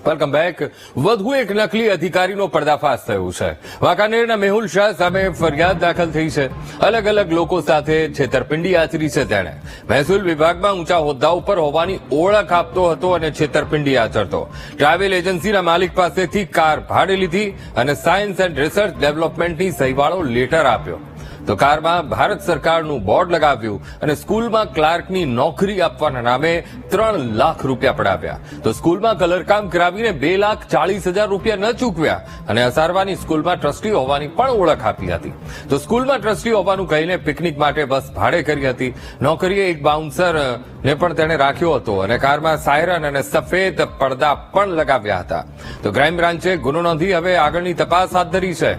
Welcome back. વધુ એક નકલી અધિકારીનો પર્દાફાશ થયો છે. વાંકાનેરના મેહુલ શાહ સામે ફરિયાદ દાખલ થઈ છે. અલગ અલગ લોકો સાથે છેતરપિંડી આચરી છે તેણે. મહેસૂલ વિભાગમાં ઊંચા હોદ્દા ઉપર હોવાની ઓળખ આપતો હતો અને છેતરપિંડી આચરતો. ટ્રાવેલ એજન્સીના માલિક પાસેથી કાર ભાડે લીધી અને સાયન્સ એન્ડ રિસર્ચ ડેવલપમેન્ટની સહીવાળો લેટર આપ્યો. તો કારમાં ભારત સરકારનું બોર્ડ લગાવ્યું અને સ્કૂલમાં ક્લાર્કની નોકરી આપવાના નામે 3 લાખ રૂપિયા પડાવ્યા. તો સ્કૂલમાં કલરકામ કરાવીને 2,40,000 રૂપિયા ન ચૂકવ્યા અને અસારવાની સ્કૂલમાં ટ્રસ્ટી હોવાની પણ ઓળખ આપી હતી. તો સ્કૂલમાં ટ્રસ્ટી હોવાનું કહીને પિકનિક માટે બસ ભાડે કરી હતી. નોકરીએ એક બાઉન્સરને પણ તેણે રાખ્યો હતો અને કારમાં સાયરન અને સફેદ પડદા પણ લગાવ્યા હતા. તો ક્રાઇમ બ્રાન્ચે ગુનો નોંધી હવે આગળની તપાસ હાથ ધરી છે.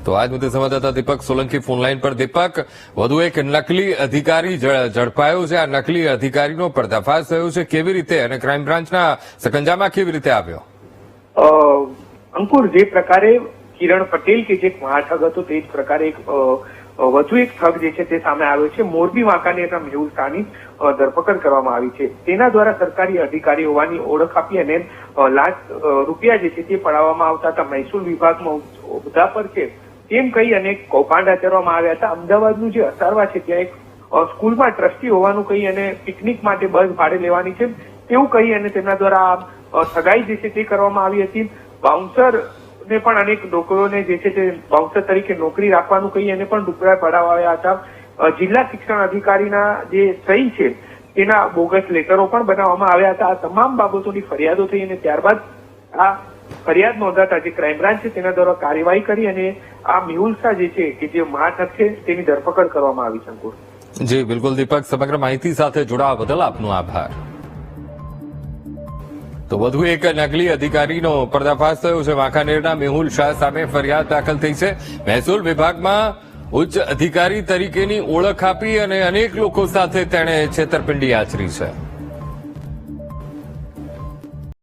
તો આજ મુદ્દે સંવાદદાતા દીપક સોલંકી ફોનલાઈન પર. દીપક, વધુ એક નકલી અધિકારી ઝડપાયો છે. આ નકલી અધિકારીનો પર્દાફાશ થયો છે. કેવી રીતે અને ક્રાઇમ બ્રાન્ચના સકંજામાં કેવી રીતે આવ્યો? અંકુર, જે પ્રકારે કિરણ પટેલ કે જે મહાઠગ હતો તે જ પ્રકારે વધુ એક ઠગ જે છે તે સામે આવ્યો છે. મોરબી વાંકાનેરના મેહુલ શાહની ધરપકડ કરવામાં આવી છે. તેના દ્વારા સરકારી અધિકારી હોવાની ઓળખ આપી અને લાખ રૂપિયા જે છે તે પડાવવામાં આવતા હતા. મહેસૂલ વિભાગમાં હોદ્દા પર છે તેમ કહી અને કૌભાંડ આચરવામાં આવ્યા હતા. અમદાવાદનું જે અસારવા છે ત્યાં એક સ્કૂલમાં ટ્રસ્ટી હોવાનું કહી અને પિકનિક માટે બસ ભાડે લેવાની છે તેવું કહી અને તેમના દ્વારા સગાઈ જે છે તે કરવામાં આવી હતી. બાઉન્સર ને પણ અનેક લોકોને જે છે તે બાઉન્સર તરીકે નોકરી રાખવાનું કહી અને પણ રૂપિયા પડાવ્યા હતા. જિલ્લા શિક્ષણ અધિકારીના જે સહી છે તેના બોગસ લેટરો પણ બનાવવામાં આવ્યા હતા. આ તમામ બાબતોની ફરિયાદો થઈ અને ત્યારબાદ આ ફરિયાદ નોંધાતા જે ક્રાઇમ બ્રાન્ચ છે તેના દ્વારા કાર્યવાહી કરી અને આ મેહુલ શાહ જે છે કે જે મહાઠગ છે તેની ધરપકડ કરવામાં આવી છે. અંકુર જી બિલકુલ દીપક, સમગ્ર માહિતી સાથે જોડાવા બદલ આપનો આભાર. તો વધુ એક નકલી અધિકારીનો પર્દાફાશ થયો છે. વાંકાનેરના મેહુલ શાહ સામે ફરિયાદ દાખલ થઈ છે. મહેસૂલ વિભાગમાં ઉચ્ચ અધિકારી તરીકેની ઓળખ આપી અને અનેક લોકો સાથે તેણે છેતરપિંડી આચરી છે.